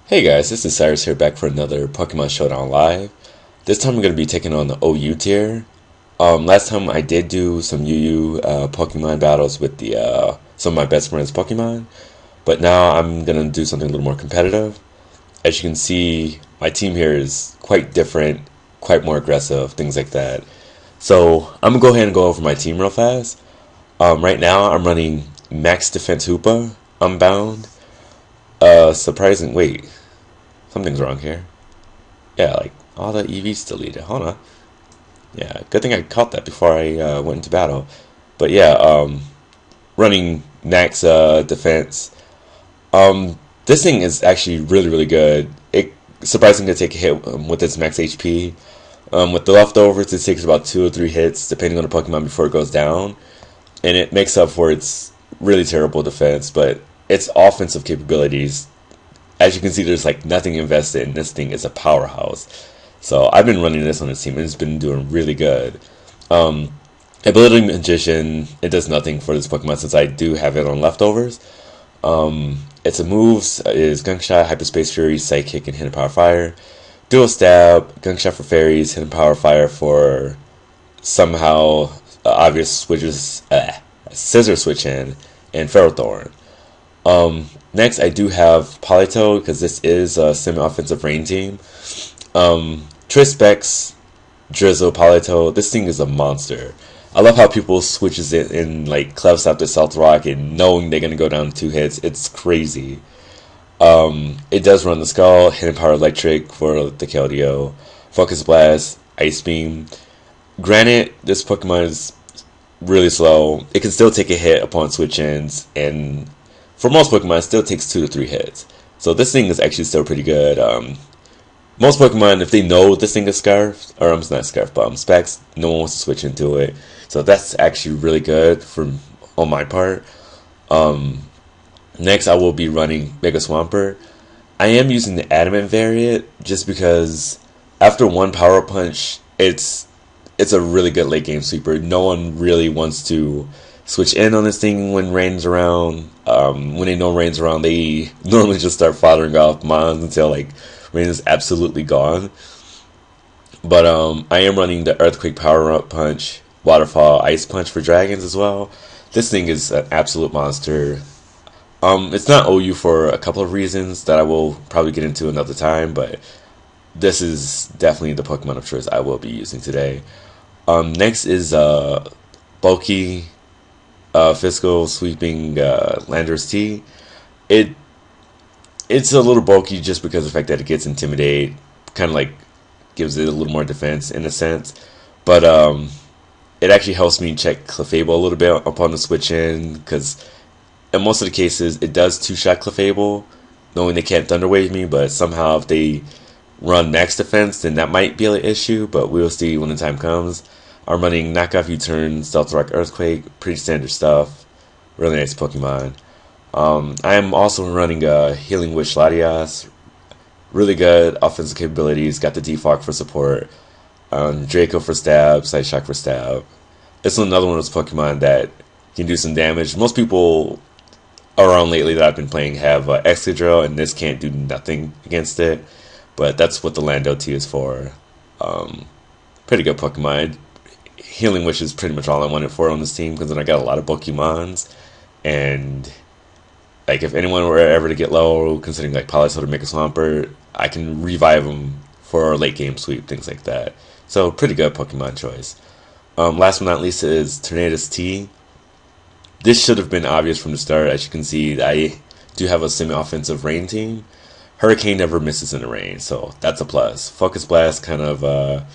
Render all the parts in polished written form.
Hey guys, this is Cyrus here back for another Pokemon Showdown Live. This time I'm going to be taking on the OU tier. Last time I did do some UU Pokemon battles with the some of my best friends' Pokemon, but now I'm going to do something a little more competitive. As you can see, my team here is quite different, quite more aggressive, things like that. So I'm going to go ahead and go over my team real fast. Right now I'm running Max Defense Hoopa, Unbound. Wait, something's wrong here. Yeah, like all the EVs deleted. Hold on. Yeah, good thing I caught that before I went into battle. But yeah, running max defense. This thing is actually really good. It surprisingly to take a hit with its max HP. With the leftovers, it takes about 2 or 3 hits depending on the Pokemon before it goes down, and it makes up for its really terrible defense. But its offensive capabilities, as you can see, there's like nothing invested in this thing. Is a powerhouse. So I've been running this on this team and it's been doing really good. Ability Magician, it does nothing for this Pokemon since I do have it on leftovers. Its moves is Gunk Shot, Hyperspace Fury, Psychic, and Hidden Power Fire. Dual Stab, Gunk Shot for Fairies, Hidden Power Fire for somehow obvious switches, Scissor Switch in, and Ferrothorn. Next, I do have Politoed because this is a semi-offensive rain team. Trispex, Drizzle, Politoed. This thing is a monster. I love how people switches it in like Clef Stop to South Rock and knowing they're gonna go down 2 hits. It's crazy. It does run the Skull, Hidden Power Electric for the KLDO, Focus Blast, Ice Beam. Granted, this Pokemon is really slow. It can still take a hit upon switch ins, and for most Pokemon, it still takes 2 to 3 hits. So this thing is actually still pretty good. Most Pokemon, if they know this thing is Scarf, or I'm not Scarf, but Specs, no one wants to switch into it. So that's actually really good on my part. Next, I will be running Mega Swampert. I am using the Adamant variant just because after one Power Punch, it's a really good late game sweeper. No one really wants to switch in on this thing when rain's around. When they know rain's around, they normally just start firing off mons until like rain is absolutely gone. But I am running the Earthquake Power Up Punch, Waterfall Ice Punch for dragons as well. This thing is an absolute monster. It's not OU for a couple of reasons that I will probably get into another time, but this is definitely the Pokemon of choice I will be using today. Next is bulky Fiscal Sweeping Landorus T. It's a little bulky just because of the fact that it gets Intimidate, kind of like gives it a little more defense in a sense. But it actually helps me check Clefable a little bit upon the switch in, because in most of the cases it does 2-shot Clefable, knowing they can't Thunder Wave me, but somehow if they run max defense, then that might be an issue, but we'll see when the time comes. I'm running Knockoff U-Turn, Stealth Rock Earthquake, pretty standard stuff. Really nice Pokemon. I am also running Healing Wish Latias. Really good offensive capabilities. Got the Defog for support. Draco for stab, Side Shock for stab. It's another one of those Pokemon that can do some damage. Most people around lately that I've been playing have Excadrill, and this can't do nothing against it. But that's what the Lando T is for. Pretty good Pokemon. Healing Wish is pretty much all I wanted for on this team, because then I got a lot of Pokemons, and like if anyone were ever to get low, considering like Politoed or Mega Swampert, I can revive them for a late game sweep, things like that. So pretty good Pokemon choice. Last but not least is Tornadus T. This should have been obvious from the start. As you can see, I do have a semi-offensive rain team. Hurricane never misses in the rain, so that's a plus. Focus Blast kind of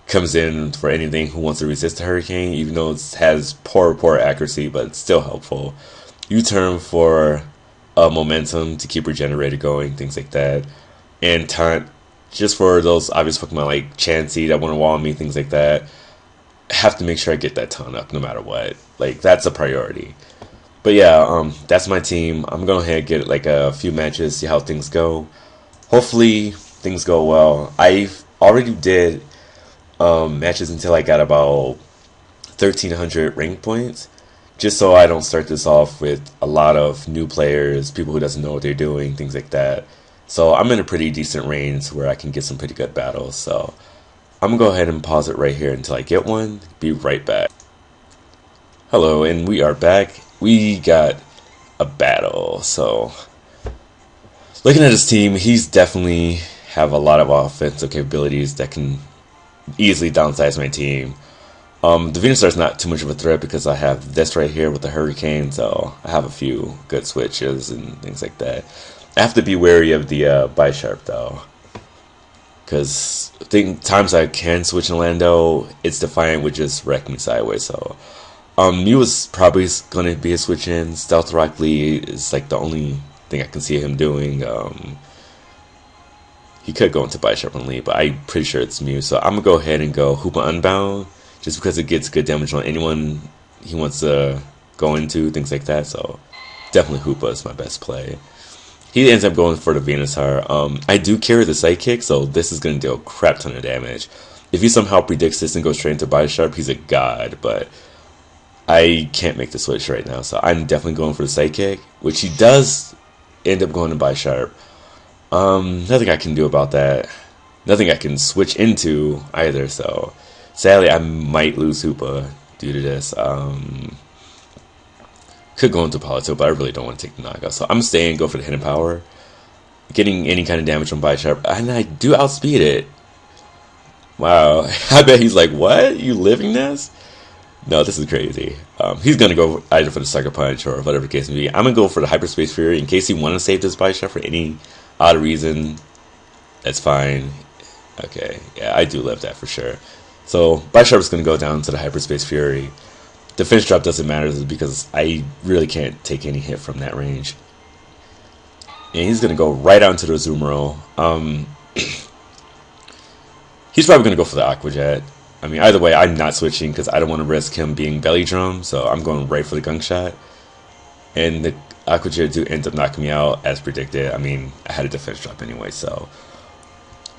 comes in for anything who wants to resist the Hurricane, even though it has poor accuracy, but it's still helpful. U-Turn for momentum to keep Regenerator going, things like that. And Taunt, just for those obvious Pokemon like Chansey that want to wall me, things like that. Have to make sure I get that Taunt up no matter what. Like, that's a priority. But yeah, that's my team. I'm going to go ahead and get like a few matches, see how things go. Hopefully things go well. I already did matches until I got about 1,300 rank points, just so I don't start this off with a lot of new players, people who doesn't know what they're doing, things like that. So I'm in a pretty decent range where I can get some pretty good battles. So I'm gonna go ahead and pause it right here until I get one. Be right back. Hello, and we are back. We got a battle. So looking at his team, he's definitely have a lot of offensive capabilities that can easily downsize my team. The Venusaur is not too much of a threat because I have this right here with the Hurricane, so I have a few good switches and things like that. I have to be wary of the Bisharp though, because I think times I can switch in Lando, its Defiant would just wreck me sideways. So Mew is probably going to be a switch in. Stealth Rock Lee is like the only thing I can see him doing. He could go into Bisharp and Lee, but I'm pretty sure it's Mew. So I'm going to go ahead and go Hoopa Unbound, just because it gets good damage on anyone he wants to go into, things like that. So definitely Hoopa is my best play. He ends up going for the Venusaur. I do carry the Psychic, so this is going to do a crap ton of damage. If he somehow predicts this and goes straight into Bisharp, he's a god, but I can't make the switch right now, so I'm definitely going for the Psychic, which he does end up going to Bisharp. Nothing I can do about that. Nothing I can switch into either, so sadly I might lose Hoopa due to this. Could go into Polito, but I really don't want to take the knockout, so I'm staying, go for the Hidden Power. Getting any kind of damage from Bisharp, and I do outspeed it. Wow, I bet he's like, what? You living this? No, this is crazy. He's going to go either for the Sucker Punch or whatever the case may be. I'm going to go for the Hyperspace Fury in case he want to save this Bisharp for any odd reason. That's fine. Okay, yeah, I do live that for sure. So Bisharp is going to go down to the Hyperspace Fury. Defense drop doesn't matter because I really can't take any hit from that range. And he's going to go right out into the Azumarill. He's probably going to go for the Aqua Jet. I mean, either way, I'm not switching because I don't want to risk him being Belly Drum, so I'm going right for the Gunk Shot. And the Aqua Jet do end up knocking me out as predicted. I mean, I had a defense drop anyway, so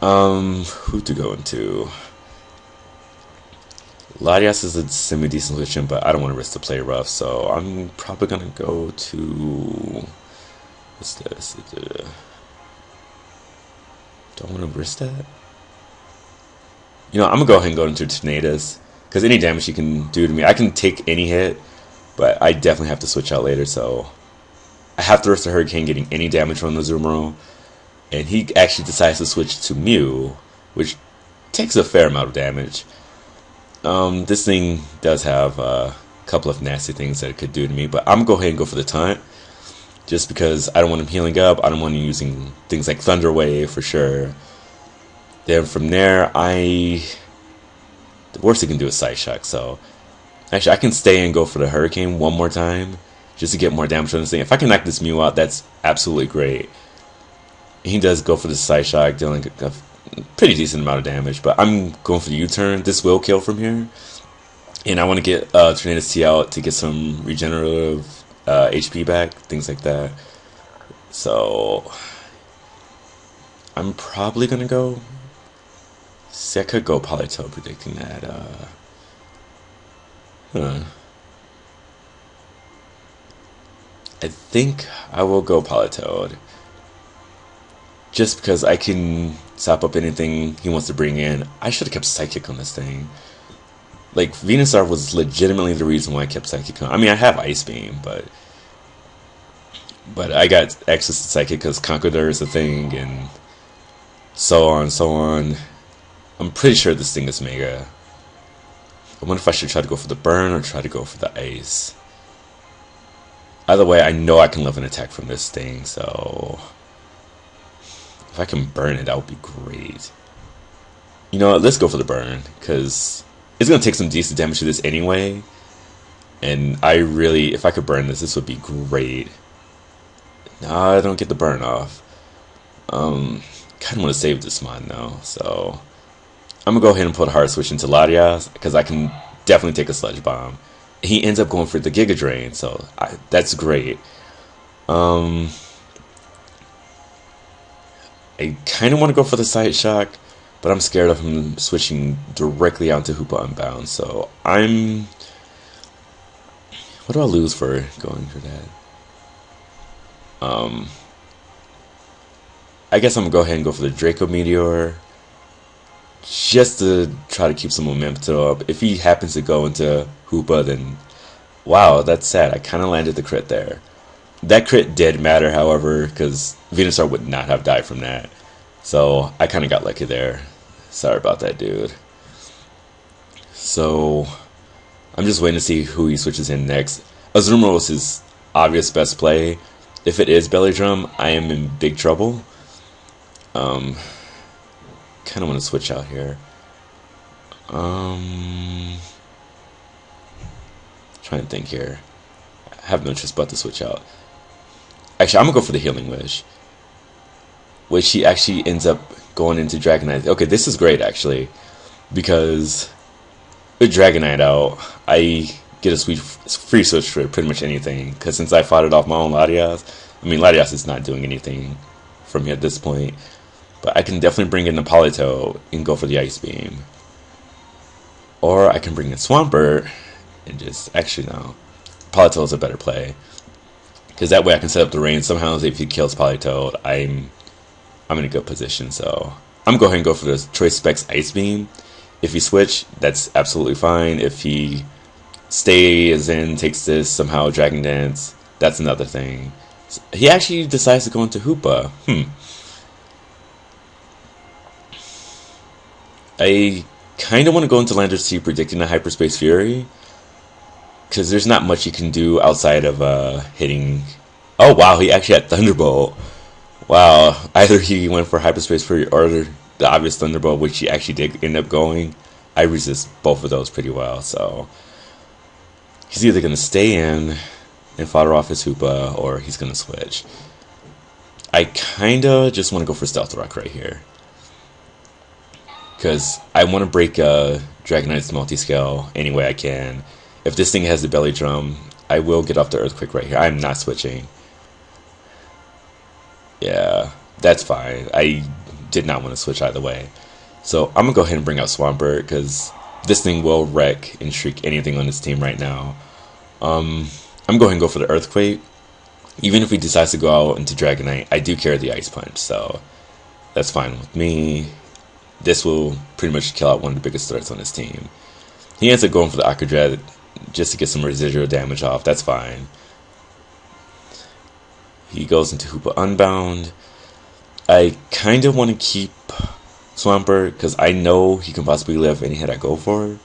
who to go into? Latias is a semi-decent solution, but I don't want to risk the play rough, so I'm probably going to go to... What's this? Don't want to risk that. You know, I'm going to go ahead and go into Tornadus, because any damage he can do to me, I can take any hit, but I definitely have to switch out later, so I have to risk the Hurricane getting any damage from the Azumarill, and he actually decides to switch to Mew, which takes a fair amount of damage. This thing does have a couple of nasty things that it could do to me, but I'm going to go ahead and go for the Taunt, just because I don't want him healing up. I don't want him using things like Thunder Wave for sure. Then from there, the worst he can do is Side Shock, so actually I can stay and go for the Hurricane one more time, just to get more damage on this thing. If I can knock this Mew out, that's absolutely great. He does go for the Side Shock, dealing a pretty decent amount of damage, but I'm going for the U-turn. This will kill from here, and I want to get Tornadus T out to get some regenerative HP back, things like that. So I'm probably gonna go. See, I could go Polito, predicting that. I think I will go Politoed, just because I can sop up anything he wants to bring in. I should have kept Psychic on this thing. Like, Venusaur was legitimately the reason why I kept Psychic on. I mean, I have Ice Beam, but I got access to Psychic because Conqueror is a thing, and so on and so on. I'm pretty sure this thing is Mega. I wonder if I should try to go for the Burn or try to go for the Ice. Either way, I know I can live an attack from this thing, so if I can burn it, that would be great. You know what, let's go for the Burn, because it's going to take some decent damage to this anyway, and I really, if I could burn this would be great. No, I don't get the Burn off. Kind of want to save this Mon though, so I'm going to go ahead and put Hard Switch into Latias, because I can definitely take a Sludge Bomb. He ends up going for the Giga Drain, so that's great. I kind of want to go for the Side Shock, but I'm scared of him switching directly out to Hoopa Unbound, so I'm... What do I lose for going for that? I guess I'm gonna go ahead and go for the Draco Meteor, just to try to keep some momentum up. If he happens to go into Hoopa, then wow, that's sad. I kind of landed the crit there. That crit did matter, however, because Venusaur would not have died from that. So I kind of got lucky there. Sorry about that, dude. So I'm just waiting to see who he switches in next. Azumarill is his obvious best play. If it is Belly Drum, I am in big trouble. Kind of want to switch out here. Trying to think here. I have no choice but to switch out. Actually, I'm gonna go for the Healing Wish, which he actually ends up going into Dragonite. Okay, this is great actually, because with Dragonite out, I get a free switch for pretty much anything. Because since I fought it off my own Latias, I mean Latias is not doing anything for me at this point. But I can definitely bring in the Polito and go for the Ice Beam. Or I can bring in Swampert and just... Actually, no. Polito is a better play. Because that way I can set up the rain. Somehow if he kills Polito, I'm in a good position. So I'm going to go ahead and go for the Choice Specs Ice Beam. If he switch, that's absolutely fine. If he stays in, takes this, somehow Dragon Dance, that's another thing. So he actually decides to go into Hoopa. I kind of want to go into Landorus Sea predicting a Hyperspace Fury, because there's not much you can do outside of hitting... Oh wow, he actually had Thunderbolt. Wow, either he went for Hyperspace Fury or the obvious Thunderbolt, which he actually did end up going. I resist both of those pretty well, so... He's either going to stay in and fodder off his Hoopa, or he's going to switch. I kind of just want to go for Stealth Rock right here, because I want to break Dragonite's multi-scale any way I can. If this thing has the Belly Drum, I will get off the Earthquake right here. I'm not switching. Yeah, that's fine. I did not want to switch either way. So I'm going to go ahead and bring out Swampert, because this thing will wreck and shriek anything on this team right now. I'm going to go ahead and go for the Earthquake. Even if he decides to go out into Dragonite, I do carry the Ice Punch, so that's fine with me. This will pretty much kill out one of the biggest threats on his team. He ends up going for the Aqua Dread just to get some residual damage off. That's fine. He goes into Hoopa Unbound. I kind of want to keep Swampert because I know he can possibly live any hit I go for.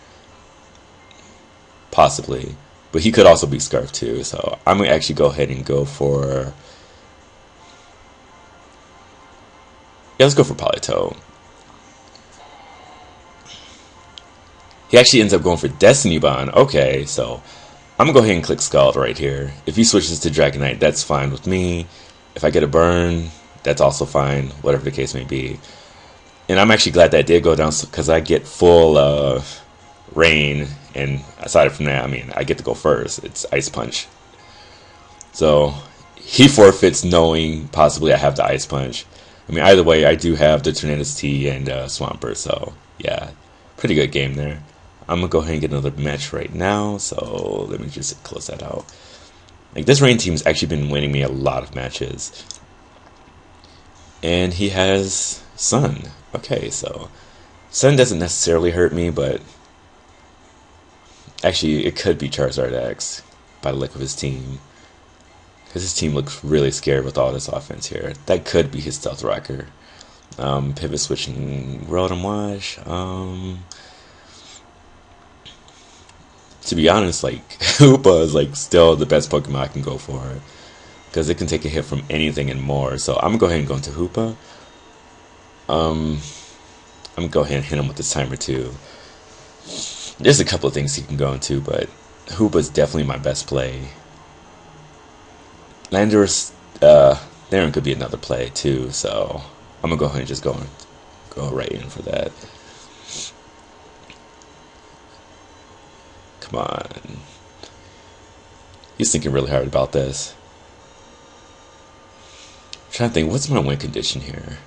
Possibly. But he could also be Scarf too. So I'm going to actually go ahead and go for... Yeah, let's go for Polito. He actually ends up going for Destiny Bond. Okay, so I'm going to go ahead and click Scald right here. If he switches to Dragonite, that's fine with me. If I get a burn, that's also fine, whatever the case may be. And I'm actually glad that did go down, because I get full rain. And aside from that, I mean, I get to go first. It's Ice Punch. So he forfeits knowing possibly I have the Ice Punch. I mean, either way, I do have the Tornadus T and Swampert. So, yeah, pretty good game there. I'm going to go ahead and get another match right now, so let me just close that out. Like, this Rain team's actually been winning me a lot of matches. And he has Sun. Okay, so Sun doesn't necessarily hurt me, but actually it could be Charizard X by the look of his team. Because his team looks really scared with all this offense here. That could be his Stealth Rocker. Pivot switching Rotom Wash. To be honest, like, Hoopa is like still the best Pokemon I can go for, because it can take a hit from anything and more. So I'm gonna go ahead and go into Hoopa. I'm gonna go ahead and hit him with this timer too. There's a couple of things he can go into, but Hoopa is definitely my best play. Landorus, Theron could be another play too, so I'm gonna go ahead and just go right in for that. Come on. He's thinking really hard about this. I'm trying to think, what's my win condition here?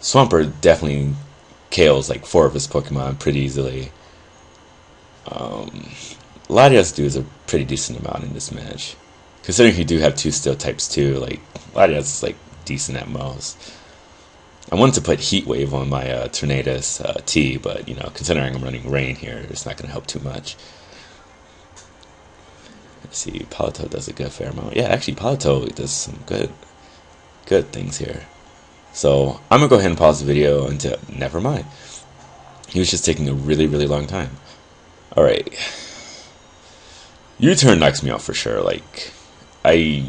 Swampert definitely KOs like 4 of his Pokemon pretty easily. Latias does a pretty decent amount in this match. Considering he do have two steel types too, like Latias is like decent at most. I wanted to put Heat Wave on my Tornadus T, but you know, considering I'm running Rain here, it's not going to help too much. Let's see, Palito does a good fair amount. Yeah, actually, Palito does some good things here. So I'm gonna go ahead and pause the video until. Never mind. He was just taking a really long time. All right. U-turn knocks me off for sure. Like, I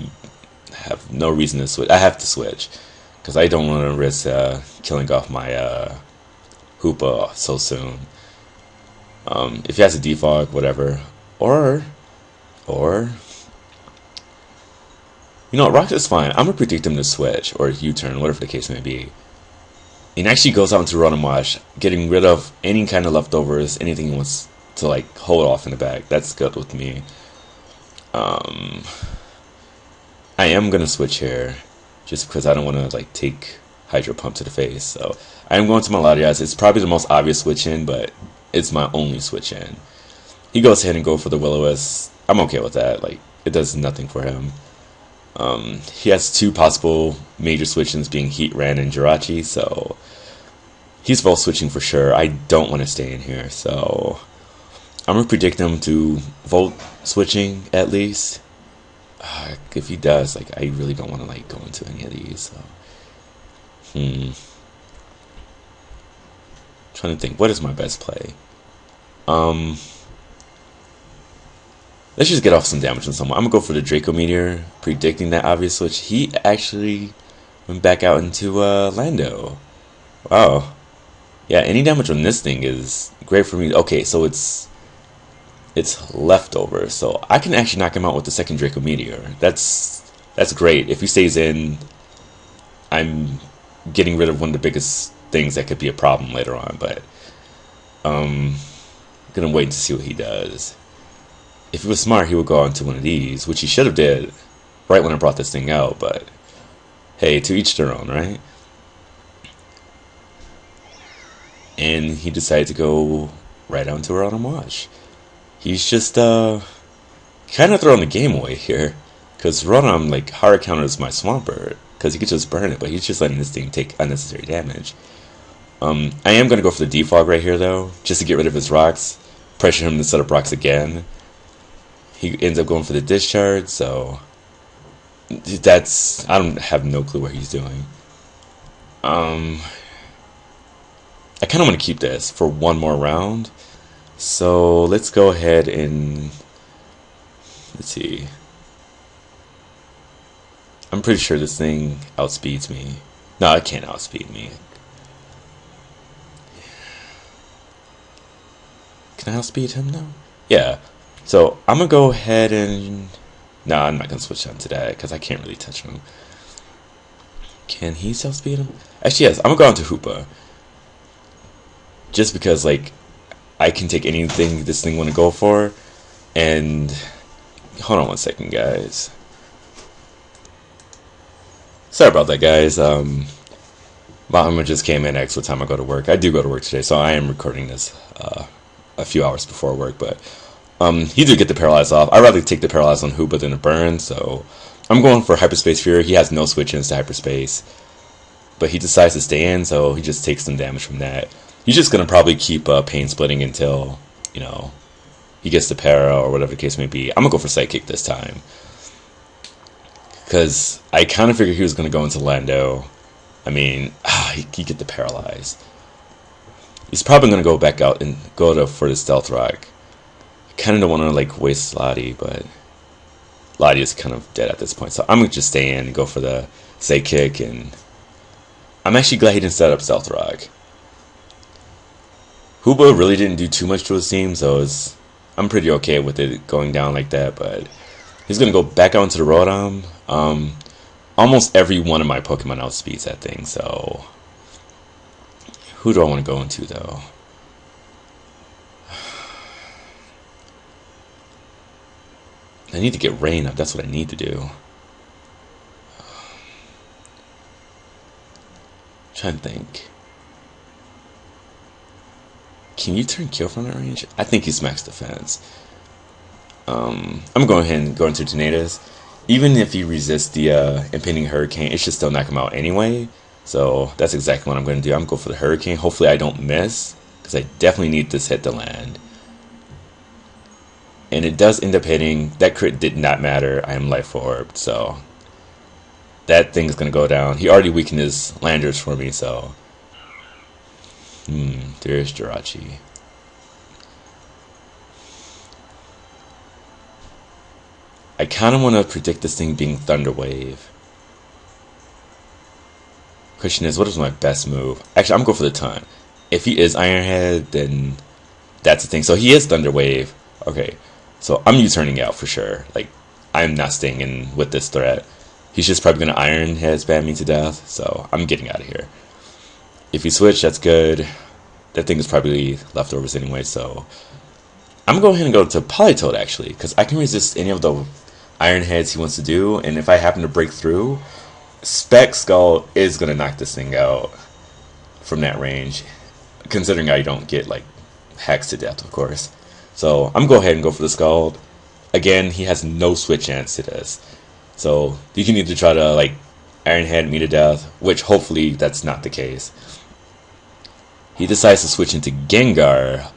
have no reason to switch. I have to switch because I don't want to risk killing off my Hoopa so soon. If he has a defog, whatever, or you know, Rock is fine. I'm gonna predict him to switch or U-turn, whatever the case may be. And actually goes out into Run and Wash, getting rid of any kind of leftovers, anything he wants to like hold off in the back. That's good with me. I am gonna switch here, just because I don't want to like take Hydro Pump to the face. So I am going to my Latias. It's probably the most obvious switch in, but it's my only switch in. He goes ahead and go for the Will-O-Wisp. I'm okay with that. Like, it does nothing for him. He has two possible major switch-ins being Heat Ran and Jirachi, so he's both switching for sure. I don't want to stay in here, so I'm gonna predict him to Volt switching at least. If he does, like, I really don't want to like go into any of these. So. Trying to think, what is my best play? Let's just get off some damage on someone. I'm gonna go for the Draco Meteor, predicting that obvious switch. He actually went back out into Lando. Wow. Yeah, any damage on this thing is great for me. Okay, so it's leftover, so I can actually knock him out with the second Draco Meteor. That's great. If he stays in, I'm getting rid of one of the biggest things that could be a problem later on. But gonna wait to see what he does. If he was smart, he would go on to one of these, which he should have did right when I brought this thing out. But hey, to each their own, right? And he decided to go right out into Run and Wash. He's just kind of throwing the game away here, because Rotom like hard counters my Swampert because he could just burn it, but he's just letting this thing take unnecessary damage. I am going to go for the defog right here though, just to get rid of his rocks, pressure him to set up rocks again. He ends up going for the discharge, so that's, I don't have no clue what he's doing. I kind of want to keep this for one more round. So let's go ahead and let's see. I'm pretty sure this thing outspeeds me. No, it can't outspeed me. Can I outspeed him now? Yeah. So I'm gonna go ahead and no, I'm not gonna switch on to that because I can't really touch him. Can he outspeed him? Actually, yes. I'm gonna go on to Hoopa. Just because, like, I can take anything this thing want to go for. And hold on one second, guys. Sorry about that, guys. Mama just came in, asked what time I go to work. I do go to work today, so I am recording this a few hours before work. But he did get the Paralyze off. I'd rather take the Paralyze on Hoopa than a Burn, so I'm going for Hyperspace Fury. He has no switch-ins to Hyperspace. But he decides to stay in, so he just takes some damage from that. He's just going to probably keep Pain Splitting until, you know, he gets the para or whatever the case may be. I'm going to go for Psychic this time. Because I kind of figured he was going to go into Lando. I mean, he get the Paralyze. He's probably going to go back out and go for the Stealth Rock. I kind of don't want to, like, waste Lottie, but Lottie is kind of dead at this point. So I'm going to just stay in and go for the Psychic. And I'm actually glad he didn't set up Stealth Rock. Hoopa really didn't do too much to his team, so I'm pretty okay with it going down like that, but he's going to go back out into the Rotom. Almost every one of my Pokemon outspeeds that thing, so who do I want to go into, though? I need to get Rain up, that's what I need to do. I'm trying to think. Can you turn Kill from that range? I think he's max defense. I'm going ahead and go into Tornadus. Even if he resists the impending hurricane, it should still knock him out anyway. So that's exactly what I'm going to do. I'm going to go for the hurricane. Hopefully I don't miss, because I definitely need this hit to land. And it does end up hitting. That crit did not matter. I am life orbed, so that thing is going to go down. He already weakened his landers for me, so there's Jirachi. I kind of want to predict this thing being Thunder Wave. Question is, what is my best move? Actually, I'm going to go for the taunt. If he is Ironhead, then that's the thing. So he is Thunder Wave. Okay, so I'm U-turning out for sure. Like, I'm not staying in with this threat. He's just probably going to Ironhead spam me to death, so I'm getting out of here. If he switch, that's good. That thing is probably leftovers anyway, so I'm going to go ahead and go to Politoed, actually, because I can resist any of the Iron Heads he wants to do, and if I happen to break through, Spec Skull is going to knock this thing out from that range, considering I don't get, like, hacks to death, of course. So I'm going to go ahead and go for the Skull. Again, he has no switch chance to this. So you can either try to, like, Iron Head me to death, which hopefully that's not the case. He decides to switch into Gengar.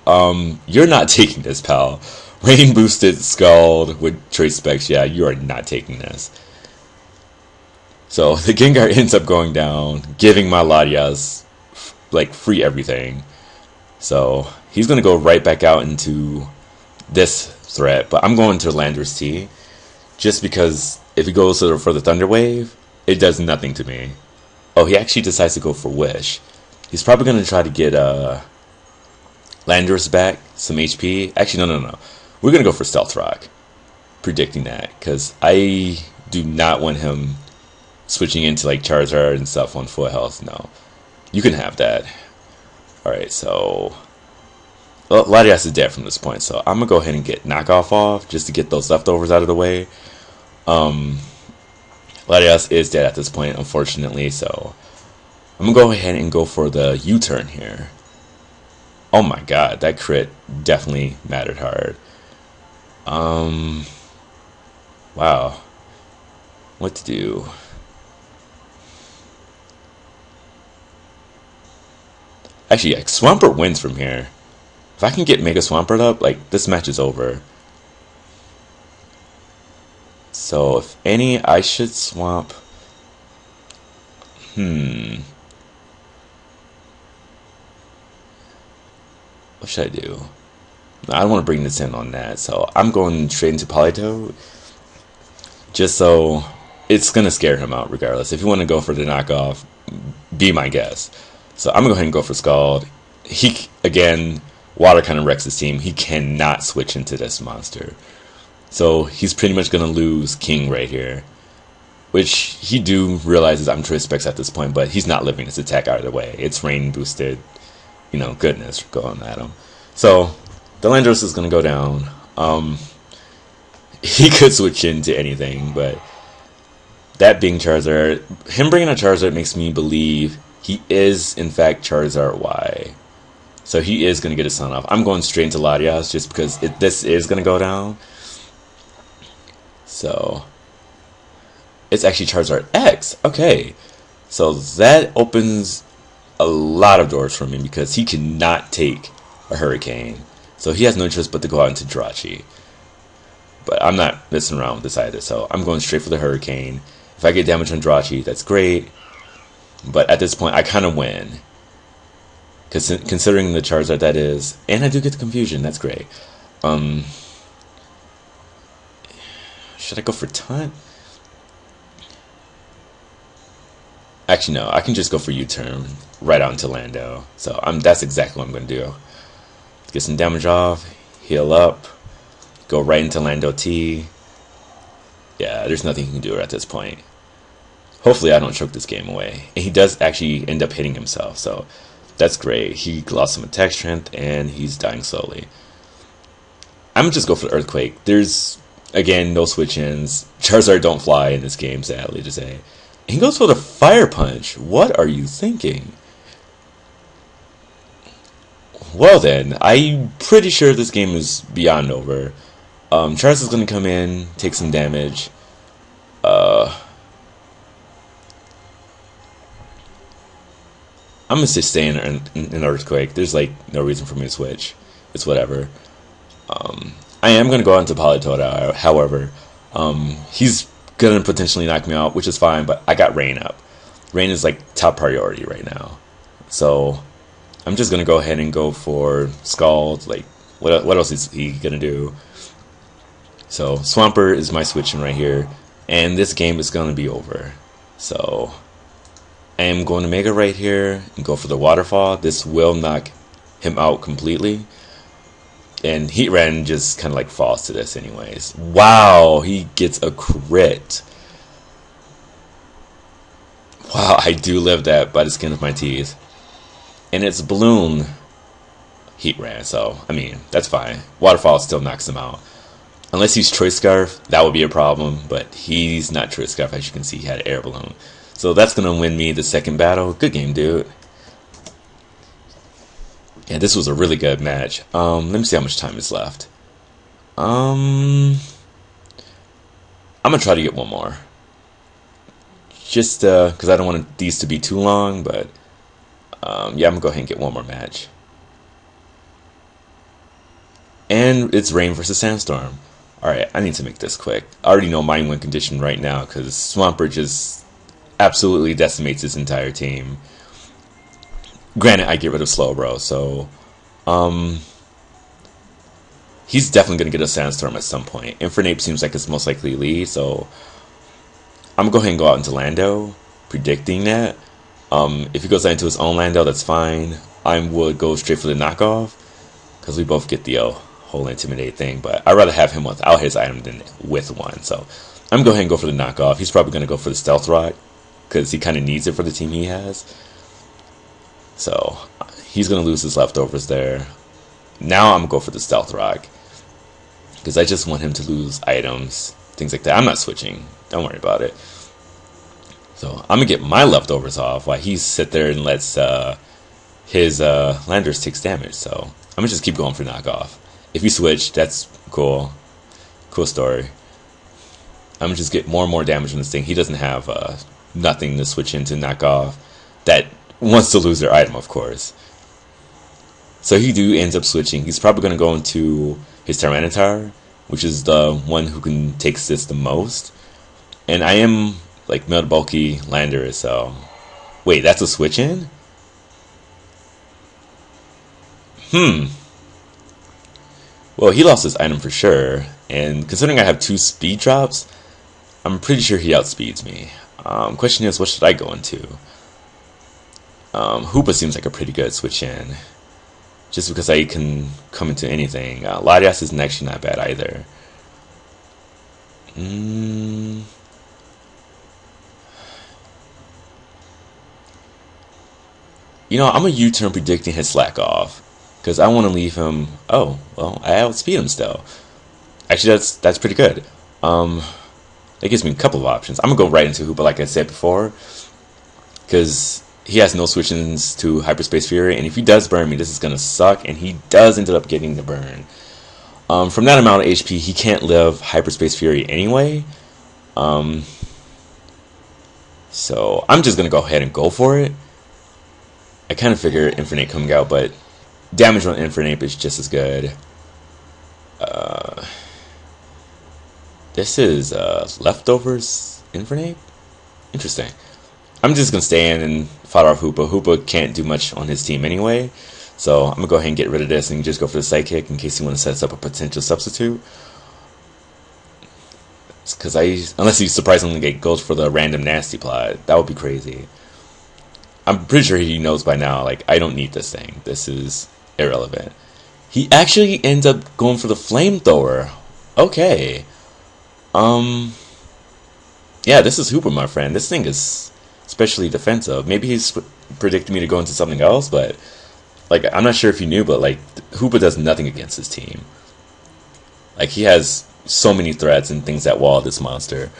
You're not taking this, pal. Rain boosted Scald with Trace Specs. Yeah, you are not taking this. So the Gengar ends up going down, giving my Latias like free everything. So he's gonna go right back out into this threat, but I'm going to Landorus T, just because if he goes for the Thunder Wave, it does nothing to me. Oh, he actually decides to go for Wish. He's probably going to try to get Landorus back, some HP. Actually, no. We're going to go for Stealth Rock. Predicting that, because I do not want him switching into like Charizard and stuff on full health. No. You can have that. Alright, so Latias is dead from this point, so I'm going to go ahead and get Knockoff off, just to get those leftovers out of the way. Latias is dead at this point, unfortunately, so I'm going to go ahead and go for the U-turn here. Oh my god, that crit definitely mattered hard. Wow. What to do? Actually, yeah, Swampert wins from here. If I can get Mega Swampert up, like, this match is over. So, if any, I should swamp. What should I do? I don't want to bring this in on that, so I'm going straight into Politoed. Just so it's going to scare him out regardless. If you want to go for the knockoff, be my guest. So I'm going to go ahead and go for Scald. He, again, water kind of wrecks his team. He cannot switch into this monster. So he's pretty much going to lose King right here. Which he do realizes I'm Trace Specs at this point, but he's not living his attack out of the way. It's rain boosted, you know, goodness going at him. So the Landorus is going to go down. He could switch into anything, but that being Charizard, him bringing a Charizard makes me believe he is, in fact, Charizard Y. So he is going to get his son off. I'm going straight into Latias just because this is going to go down. So it's actually Charizard X. Okay. So that opens a lot of doors for me because he cannot take a Hurricane. So he has no choice but to go out into Jirachi. But I'm not messing around with this either, so I'm going straight for the Hurricane. If I get damage on Jirachi, that's great. But at this point, I kind of win. Considering the Charizard that is. And I do get the Confusion, that's great. Should I go for Taunt? Actually, no. I can just go for U-turn right out into Lando. So that's exactly what I'm going to do. Get some damage off, heal up, go right into Lando T. Yeah, there's nothing he can do at this point. Hopefully I don't choke this game away. And he does actually end up hitting himself, so that's great. He lost some attack strength, and he's dying slowly. I'm going to just go for the Earthquake. There's, again, no switch-ins. Charizard don't fly in this game, sadly to say. He goes for the Fire Punch. What are you thinking? Well then, I'm pretty sure this game is beyond over. Charizard's going to come in, take some damage. I'm gonna just stay in Earthquake. There's like no reason for me to switch. It's whatever. I am gonna go on to Politoed, however. He's gonna potentially knock me out, which is fine, but I got Rain up. Rain is like top priority right now. So I'm just gonna go ahead and go for Scald. Like, what else is he gonna do? So Swampert is my switching right here, and this game is gonna be over. So I am going to Mega right here and go for the Waterfall. this will knock him out completely, and Heatran just kind of like falls to this anyways. Wow, he gets a crit. Wow, I do live that by the skin of my teeth. And it's Balloon Heatran, so, I mean, that's fine. Waterfall still knocks him out. Unless he's Choice Scarf, that would be a problem, but he's not Choice Scarf. As you can see, he had an Air Balloon. So that's going to win me the second battle. Good game, dude. Yeah, this was a really good match. Let me see how much time is left. I'm going to try to get one more. Just because I don't want these to be too long, but yeah, I'm going to go ahead and get one more match. And it's Rain versus Sandstorm. Alright, I need to make this quick. I already know my win condition right now because Swampert just absolutely decimates his entire team. Granted, I get rid of Slowbro, so he's definitely going to get a Sandstorm at some point. Infernape seems like it's most likely lead, so I'm going to go ahead and go out into Lando, predicting that. If he goes out into his own Lando, that's fine. I would go straight for the knockoff, because we both get the whole Intimidate thing, but I'd rather have him without his item than with one, so I'm going to go ahead and go for the knockoff. He's probably going to go for the Stealth Rock, because he kind of needs it for the team he has. So he's going to lose his leftovers there. Now I'm going to go for the Stealth Rock, because I just want him to lose items, things like that. I'm not switching. Don't worry about it. So I'm going to get my leftovers off while he sit there and lets his Landers takes damage. So I'm going to just keep going for knockoff. If you switch, that's cool. Cool story. I'm going to just get more and more damage on this thing. He doesn't have nothing to switch into knockoff that wants to lose their item, of course. So he ends up switching. He's probably going to go into his Tyranitar, which is the one who can take this the most. And I am like mild bulky Lander, so wait, that's a switch in? Well, he lost his item for sure, and considering I have 2 speed drops, I'm pretty sure he outspeeds me. Question is, what should I go into? Hoopa seems like a pretty good switch in, just because I can come into anything. Latias isn't actually not bad either. You know, I'm a U-turn predicting his slack off, because I want to leave him. Oh, well, I outspeed him still. Actually, that's pretty good. That gives me a couple of options. I'm gonna go right into Hoopa, like I said before, because he has no switch-ins to Hyperspace Fury, and if he does burn me, this is gonna suck. And he does end up getting the burn. From that amount of HP, he can't live Hyperspace Fury anyway. So I'm just gonna go ahead and go for it. I kind of figure Infernape coming out, but damage on Infernape is just as good. This is leftovers Infernape? Interesting. I'm just going to stay in and fight off Hoopa. Hoopa can't do much on his team anyway, so I'm going to go ahead and get rid of this and just go for the Psychic in case he wants to set up a potential substitute. Because unless he surprisingly goes for the random Nasty Plot, that would be crazy. I'm pretty sure he knows by now, like, I don't need this thing. This is irrelevant. He actually ends up going for the Flamethrower. Okay. Yeah, this is Hoopa, my friend. This thing is especially defensive. Maybe he's predicting me to go into something else, but, like, I'm not sure if you knew, but, like, Hoopa does nothing against his team. Like, he has so many threats and things that wall this monster.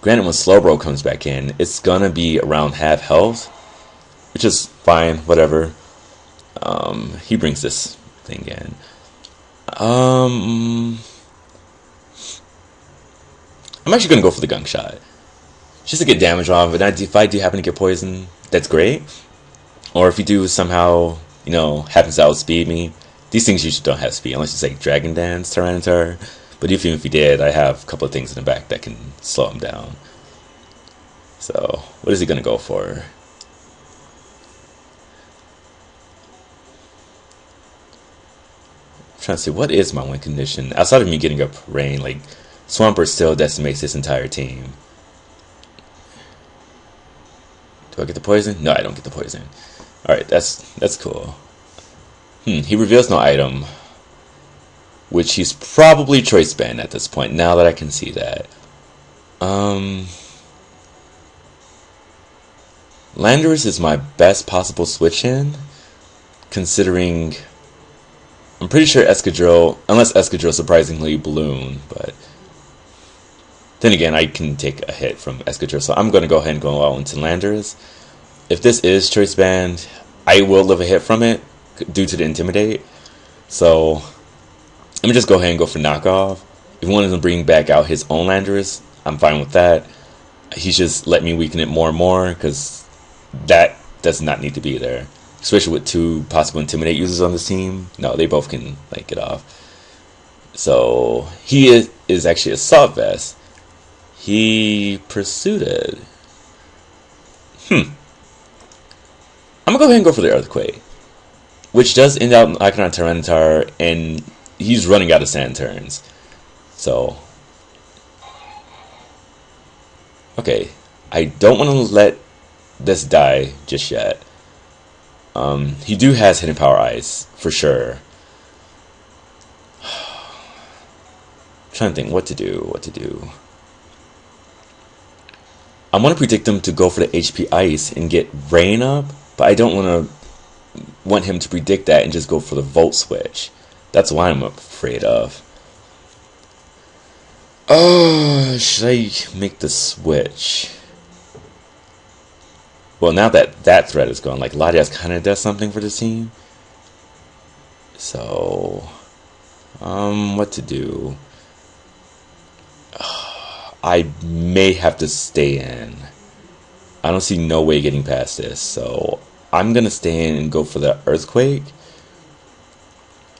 Granted, when Slowbro comes back in, it's gonna be around half health, which is fine, whatever. He brings this thing in. I'm actually gonna go for the gunk shot just to get damage on. But if I do happen to get poisoned, that's great. Or if you do somehow, happens to outspeed me, these things usually don't have speed unless it's like Dragon Dance, Tyranitar. But even if you did, I have a couple of things in the back that can slow him down. So, what is he gonna go for? I'm trying to see, what is my win condition? Outside of me getting up rain, like, Swampert still decimates this entire team. Do I get the poison? No, I don't get the poison. Alright, that's cool. He reveals no item, which he's probably choice banned at this point, now that I can see that. Landorus is my best possible switch in, considering I'm pretty sure Escadrille, unless Escadrille surprisingly balloon, but then again, I can take a hit from Escadrille, so I'm going to go ahead and go out into Landorus. If this is choice banned, I will live a hit from it due to the Intimidate. So let me just go ahead and go for knockoff. If he wanted to bring back out his own Landorus, I'm fine with that. He's just let me weaken it more and more, because that does not need to be there. Especially with two possible Intimidate users on this team. No, they both can get off. So he is actually Assault Vest. He pursued it. I'm gonna go ahead and go for the Earthquake, which does end out knocking on Tyranitar, and he's running out of sand turns. So, okay, I don't want to let this die just yet. He has Hidden Power Ice for sure. Trying to think what to do. I want to predict him to go for the HP Ice and get Rain up, but I don't want him to predict that and just go for the Volt Switch. That's why I'm afraid of. Oh, should I make the switch? Well, now that that threat is gone, like Latias kind of does something for the team. So, what to do? I may have to stay in. I don't see no way getting past this, so I'm gonna stay in and go for the Earthquake.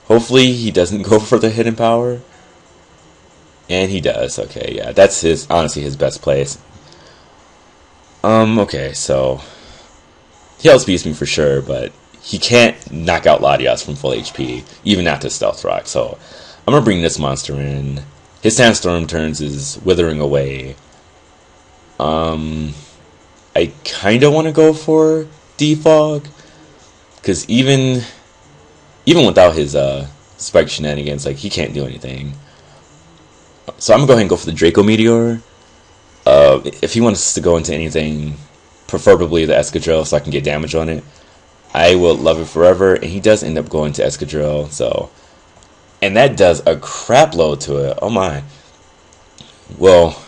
Hopefully he doesn't go for the Hidden Power. And he does. Okay, yeah, that's honestly his best place. Okay, so he outspeeds me for sure, but he can't knock out Latias from full HP, even after Stealth Rock. So I'm gonna bring this monster in. His Sandstorm turns is Withering Away. I kind of want to go for Defog, because even without his Spike shenanigans, like, he can't do anything. So I'm gonna go ahead and go for the Draco Meteor. If he wants to go into anything, preferably the Escadrille, so I can get damage on it, I will love it forever. And he does end up going to Escadrille, so. And that does a crap load to it. Oh my. Well,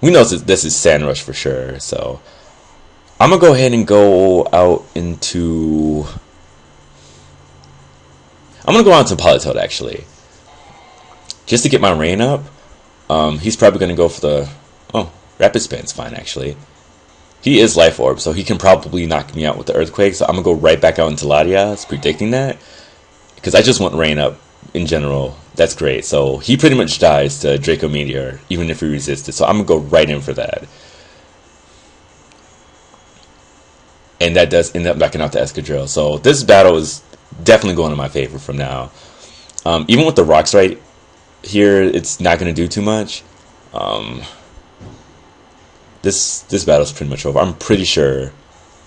we know this is Sand Rush for sure. So I'm going to go ahead and go out into... I'm going to go out to Politoed, actually. Just to get my rain up. He's probably going to go for the... Oh, Rapid Spin's fine, actually. He is Life Orb, so he can probably knock me out with the Earthquake. So I'm going to go right back out into Latias, predicting that. Because I just want rain up. In general, that's great. So he pretty much dies to Draco Meteor, even if he resisted. So I'm gonna go right in for that, and that does end up knocking out the Escadrille. So this battle is definitely going in my favor from now. Even with the rocks right here, it's not gonna do too much. This battle is pretty much over. I'm pretty sure.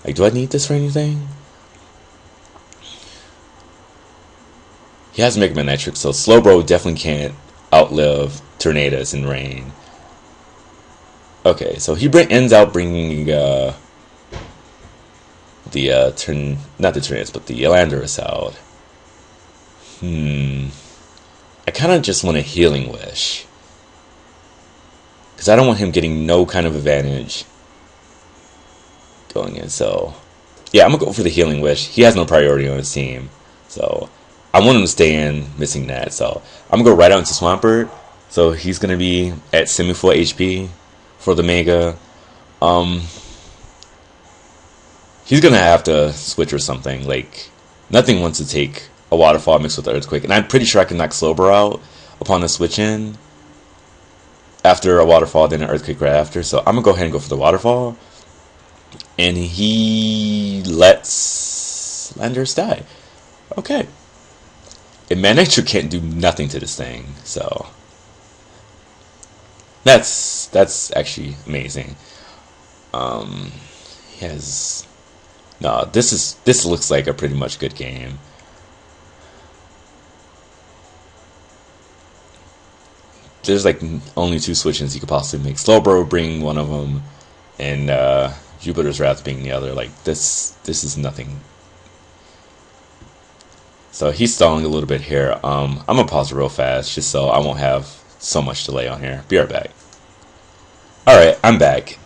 Like, do I need this for anything? He has Mega Man Nitrix, so Slowbro definitely can't outlive Tornadoes and Rain. Okay, so he ends out bringing not the Tornadoes, but the Landorus out. I kind of just want a Healing Wish, because I don't want him getting no kind of advantage going in. So yeah, I'm gonna go for the Healing Wish. He has no priority on his team, so I want him to stay in, missing that. So I'm going to go right out into Swampert. So he's gonna be at semi-full HP for the Mega. Um, he's gonna have to switch or something. Like, nothing wants to take a Waterfall mixed with Earthquake, and I'm pretty sure I can knock Slowbro out upon the switch in after a Waterfall, then an Earthquake right after. So I'm gonna go ahead and go for the Waterfall, and he lets Landorus die. Okay, and Manectric can't do nothing to this thing, so that's actually amazing. He has no. This looks like a pretty much good game. There's like only two switch-ins you could possibly make. Slowbro being one of them, and Jupiter's Wrath being the other. Like this is nothing. So he's stalling a little bit here. I'm gonna pause it real fast just so I won't have so much delay on here. Be right back. Alright, I'm back.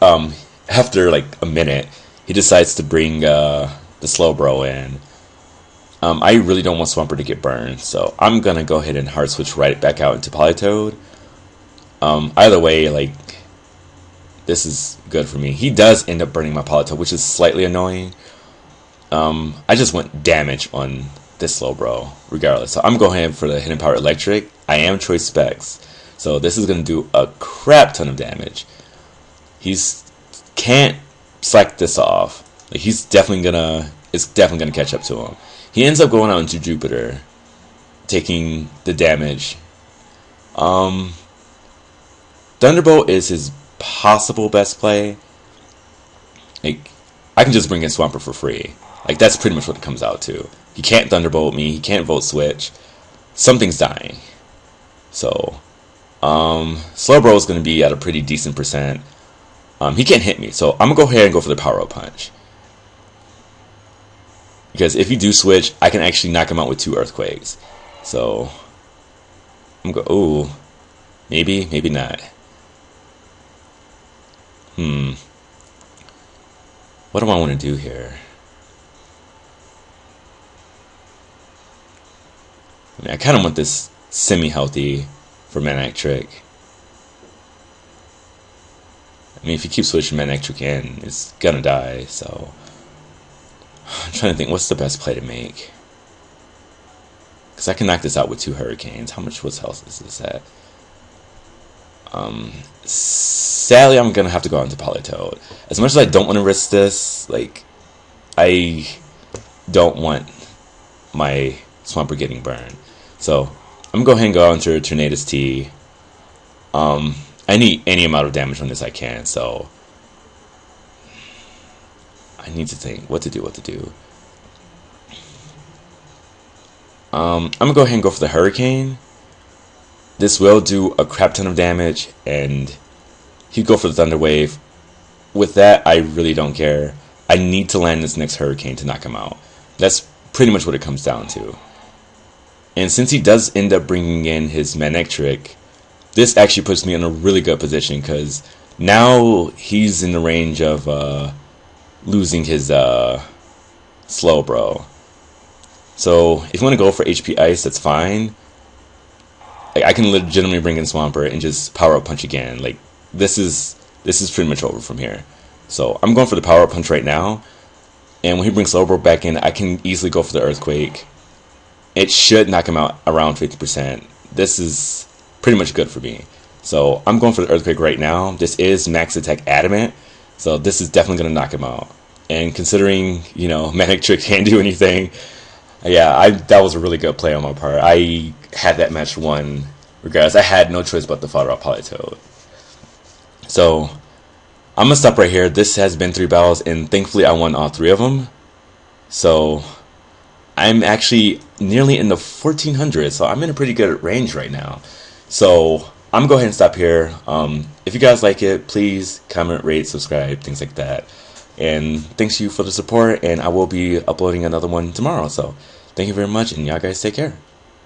After like a minute, he decides to bring the Slowbro in. I really don't want Swampert to get burned, so I'm gonna go ahead and hard switch right back out into Politoed. Either way, like, this is good for me. He does end up burning my Politoed, which is slightly annoying. I just want damage on this Slowbro, regardless. So I'm going for the Hidden Power Electric. I am Choice Specs, so this is going to do a crap ton of damage. He's can't slack this off. Like, it's definitely gonna catch up to him. He ends up going out into Jupiter, taking the damage. Thunderbolt is his possible best play. Like, I can just bring in Swampert for free. Like, that's pretty much what it comes out to. He can't Thunderbolt me. He can't Volt Switch. Something's dying. So, Slowbro is going to be at a pretty decent percent. He can't hit me, so I'm going to go ahead and go for the Power Up Punch. Because if you do switch, I can actually knock him out with 2 Earthquakes. So, I'm going to go, ooh, maybe, maybe not. What do I want to do here? I mean, I kind of want this semi-healthy for Manectric. I mean, if you keep switching Manectric in, it's gonna die, so... I'm trying to think, what's the best play to make? Because I can knock this out with 2 Hurricanes. How much health is this at? Sadly, I'm gonna have to go out into Politoed. As much as I don't want to risk this, like, I don't want my Swampert getting burned. So, I'm gonna go ahead and go out into Tornadus T. I need any amount of damage on this I can, so I need to think what to do. I'm gonna go ahead and go for the Hurricane. This will do a crap ton of damage, and he'd go for the Thunder Wave. With that, I really don't care. I need to land this next Hurricane to knock him out. That's pretty much what it comes down to. And since he does end up bringing in his Manectric, this actually puts me in a really good position, because now he's in the range of losing his Slowbro. So if you want to go for HP Ice, that's fine. Like, I can legitimately bring in Swampert and just Power Up Punch again. Like, this is pretty much over from here. So I'm going for the Power Up Punch right now. And when he brings Slowbro back in, I can easily go for the Earthquake. It should knock him out around 50%. This is pretty much good for me. So I'm going for the Earthquake right now. This is Max Attack Adamant, so this is definitely going to knock him out. And considering, you know, Manectric can't do anything, yeah, that was a really good play on my part. I had that match won regardless. I had no choice but to follow up Politoed. So I'm going to stop right here. This has been 3 battles, and thankfully I won all 3 of them. So I'm actually nearly in the 1400s, so I'm in a pretty good range right now. So I'm going to go ahead and stop here. If you guys like it, please comment, rate, subscribe, things like that. And thanks to you for the support, and I will be uploading another one tomorrow. So thank you very much, and y'all guys take care.